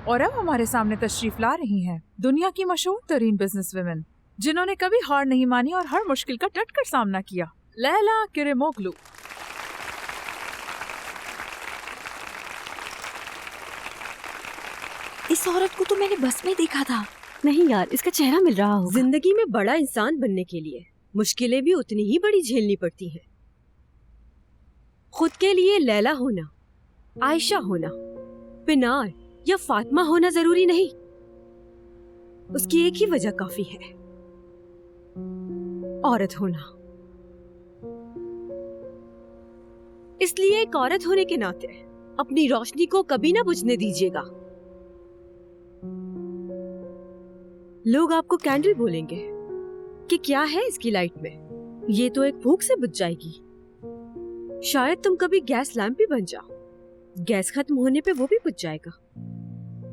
और अब हमारे सामने तशरीफ ला रही हैं दुनिया की मशहूर तरीन बिजनेस वुमेन, जिन्होंने कभी हार नहीं मानी और हर मुश्किल का डट कर सामना किया, लैला किरेमोग्लू। इस औरत को तो मैंने बस में देखा था। नहीं यार, इसका चेहरा मिल रहा होगा। जिंदगी में बड़ा इंसान बनने के लिए मुश्किलें भी उतनी ही बड़ी झेलनी पड़ती हैं। खुद के लिए लैला होना, आयशा होना, पिनार या फातिमा होना जरूरी नहीं। उसकी एक ही वजह काफी है, औरत होना। इसलिए एक औरत होने के नाते अपनी रोशनी को कभी ना बुझने दीजिएगा। लोग आपको कैंडल बोलेंगे कि क्या है इसकी लाइट में, ये तो एक फूंक से बुझ जाएगी। शायद तुम कभी गैस लैंप भी बन जाओ, गैस खत्म होने पे वो भी बुझ जाएगा।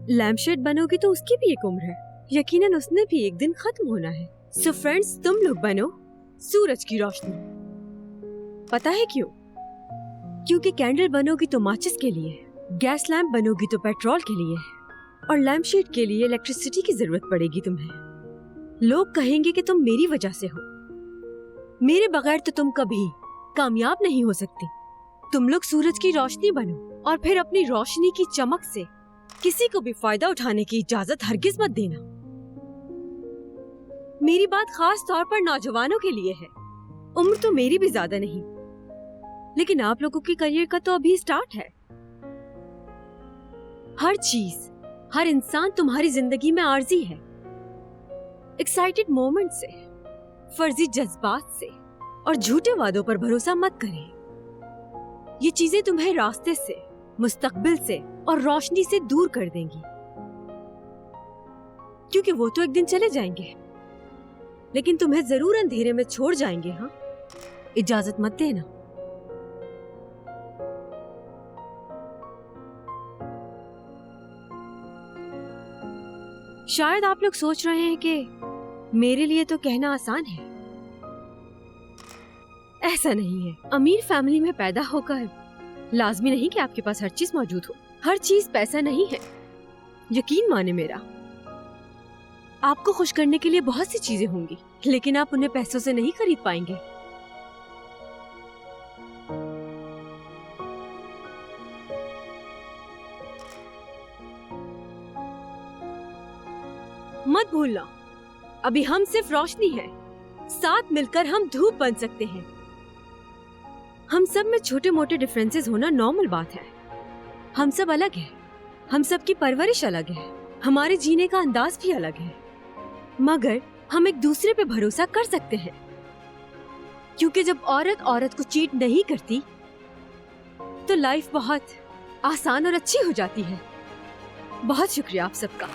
लैंप शेड बनोगी तो उसकी भी एक उम्र है, यकीनन उसने भी एक दिन खत्म होना है। सो फ्रेंड्स, तुम लोग बनो सूरज की रोशनी। पता है क्यों? क्योंकि कैंडल बनोगी तो माचिस के लिए, गैस लैंप बनोगी तो पेट्रोल के लिए, और लैंप शेड के लिए इलेक्ट्रिसिटी की जरूरत पड़ेगी तुम्हें। लोग कहेंगे कि तुम मेरी वजह से हो, मेरे बगैर तो तुम कभी कामयाब नहीं हो सकती। तुम लोग सूरज की रोशनी बनो और फिर अपनी रोशनी की चमक से किसी को भी फायदा उठाने की इजाजत हरगिज मत देना। मेरी बात खास तौर पर नौजवानों के लिए है। उम्र तो मेरी भी ज्यादा नहीं, लेकिन आप लोगों के करियर का तो अभी स्टार्ट है। हर चीज, हर इंसान तुम्हारी जिंदगी में आर्जी है। एक्साइटेड मोमेंट से, फर्जी जज्बात से और झूठे वादों पर भरोसा मत करें। ये चीजें तुम्हें रास्ते से, मुस्तकबिल से और रोशनी से दूर कर देंगी, क्योंकि वो तो एक दिन चले जाएंगे, लेकिन तुम्हें जरूर अंधेरे में छोड़ जाएंगे। हाँ, इजाजत मत देना। शायद आप लोग सोच रहे हैं कि मेरे लिए तो कहना आसान है। ऐसा नहीं है। अमीर फैमिली में पैदा होकर लाजमी नहीं कि आपके पास हर चीज मौजूद हो। हर चीज पैसा नहीं है, यकीन माने मेरा। आपको खुश करने के लिए बहुत सी चीजें होंगी, लेकिन आप उन्हें पैसों से नहीं खरीद पाएंगे। मत भूलना, अभी हम सिर्फ रोशनी हैं, साथ मिलकर हम धूप बन सकते हैं। हम सब में छोटे मोटे डिफरेंसेस होना नॉर्मल बात है। हम सब अलग हैं, हम सब की परवरिश अलग है, हमारे जीने का अंदाज भी अलग है, मगर हम एक दूसरे पे भरोसा कर सकते हैं, क्योंकि जब औरत औरत को चीट नहीं करती तो लाइफ बहुत आसान और अच्छी हो जाती है। बहुत शुक्रिया आप सबका।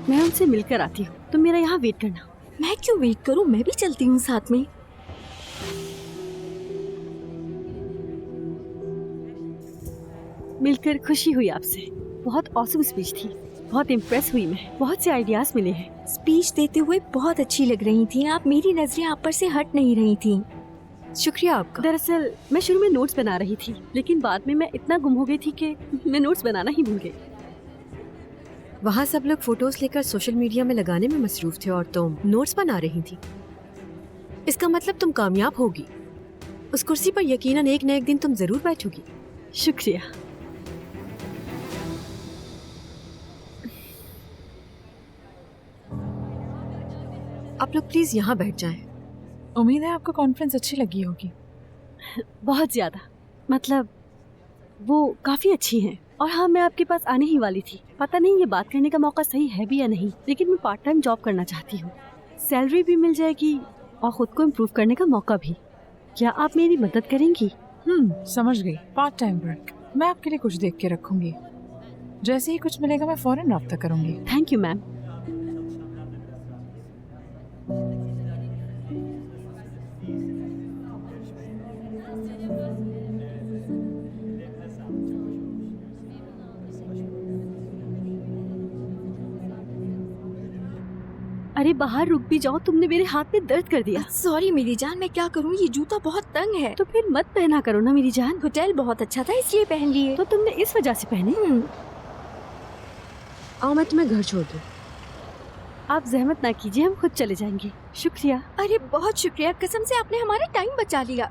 मैं उनसे मिलकर आती हूँ, तुम मेरा यहाँ वेट करना। मैं क्यों वेट करूँ, मैं भी चलती हूँ साथ में। मिलकर खुशी हुई आपसे। बहुत ऑसम स्पीच थी, बहुत इम्प्रेस हुई मैं। बहुत से आइडियाज मिले हैं। स्पीच देते हुए बहुत अच्छी लग रही थी आप। मेरी नजरें आप पर से हट नहीं रही थी। शुक्रिया आपका। दरअसल मैं शुरू में नोट्स बना रही थी, लेकिन बाद में मैं इतना गुम हो गई थी कि मैं नोट्स बनाना ही भूल गई। वहाँ सब लोग फोटोज लेकर सोशल मीडिया में लगाने में मसरूफ थे और तुम नोट्स बना रही थी। इसका मतलब तुम कामयाब होगी। उस कुर्सी पर यकीनन एक न एक दिन तुम जरूर बैठोगी। शुक्रिया। आप लोग प्लीज यहाँ बैठ जाएं। उम्मीद है आपको कॉन्फ्रेंस अच्छी लगी होगी। बहुत ज्यादा, मतलब वो काफी अच्छी हैं। और हाँ, मैं आपके पास आने ही वाली थी। पता नहीं ये बात करने का मौका सही है भी या नहीं, लेकिन मैं पार्ट टाइम जॉब करना चाहती हूँ। सैलरी भी मिल जाएगी और खुद को इम्प्रूव करने का मौका भी। क्या आप मेरी मदद करेंगी? समझ गई। Part time work. मैं आपके लिए कुछ देख के रखूंगी। जैसे ही कुछ मिलेगा मैं फौरन राब्ता करूंगी। Thank you ma'am. अरे बाहर रुक भी जाओ, तुमने मेरे हाथ में दर्द कर दिया। सॉरी मेरी जान, मैं क्या करूँ, ये जूता बहुत तंग है। तो फिर मत पहना करो ना मेरी जान। होटल बहुत अच्छा था इसलिए पहन लिए। तो तुमने इस वजह से पहने? आओ मैं तुम्हें घर छोड़ दूं। आप जहमत ना कीजिए, हम खुद चले जाएंगे। शुक्रिया। अरे बहुत शुक्रिया, कसम से आपने हमारा टाइम बचा लिया।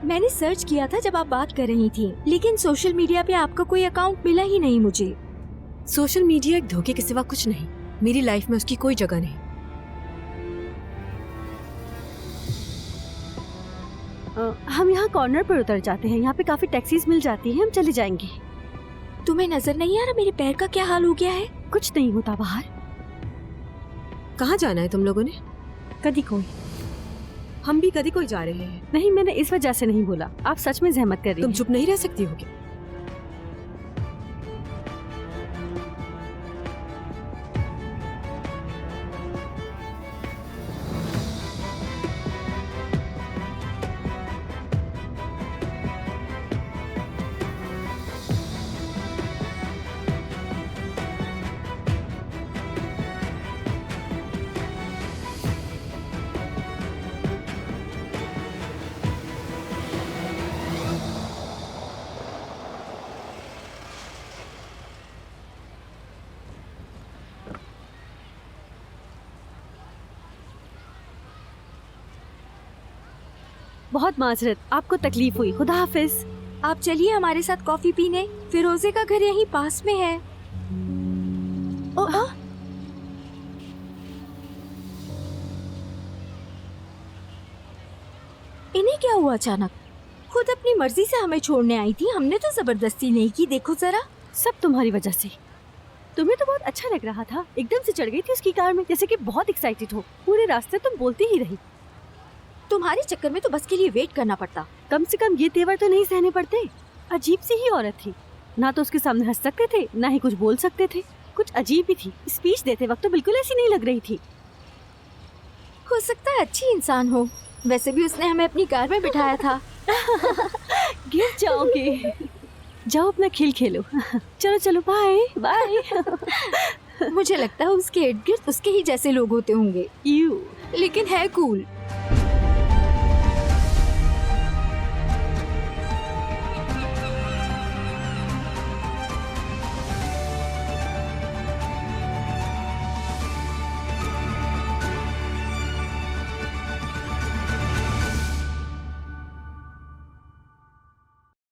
मैंने सर्च किया था जब आप बात कर रही थी, लेकिन सोशल मीडिया पे आपका कोई अकाउंट मिला ही नहीं मुझे। सोशल मीडिया एक धोखे के सिवा कुछ नहीं। मेरी लाइफ में उसकी कोई जगह नहीं। हम यहाँ कॉर्नर पर उतर जाते हैं, यहाँ पे काफी टैक्सीज मिल जाती हैं, हम चले जाएंगे। तुम्हें नजर नहीं आ रहा मेरे पैर का क्या हाल हो गया है? कुछ नहीं होता बाहर। कहाँ जाना है तुम लोगों ने? कदी कोई। हम भी कदी कोई जा रहे हैं। नहीं, मैंने इस वजह से नहीं बोला। आप सच में जहमत कर रही तुम हैं। चुप नहीं रह सकती हो क्या? बहुत माजरत, आपको तकलीफ हुई। खुदा हाफिज। आप चलिए हमारे साथ कॉफी पीने, फिरोजे का घर यहीं पास में है। इन्हें क्या हुआ अचानक? खुद अपनी मर्जी से हमें छोड़ने आई थी, हमने तो जबरदस्ती नहीं की। देखो जरा। सब तुम्हारी वजह से। तुम्हें तो बहुत अच्छा लग रहा था, एकदम से चढ़ गई थी उसकी कार में, जैसे कि बहुत एक्साइटेड हो। पूरे रास्ते तुम बोलती ही रही। तुम्हारे चक्कर में तो बस के लिए वेट करना पड़ता। कम से कम ये तेवर तो नहीं सहने पड़ते। अजीब सी ही औरत थी, ना तो उसके सामने हंस सकते थे, ना ही कुछ बोल सकते थे। कुछ अजीब ही थी। स्पीच देते वक्त तो बिल्कुल ऐसी नहीं लग रही थी। हो सकता है अच्छी इंसान हो, वैसे भी उसने हमें अपनी कार में बिठाया था। गिर जाओगे। जाओ अपना खेल खेलो। चलो चलो, बाय बाय। मुझे लगता है उसके इर्द गिर्द उसके ही जैसे लोग होते होंगे, यू लेकिन है कूल।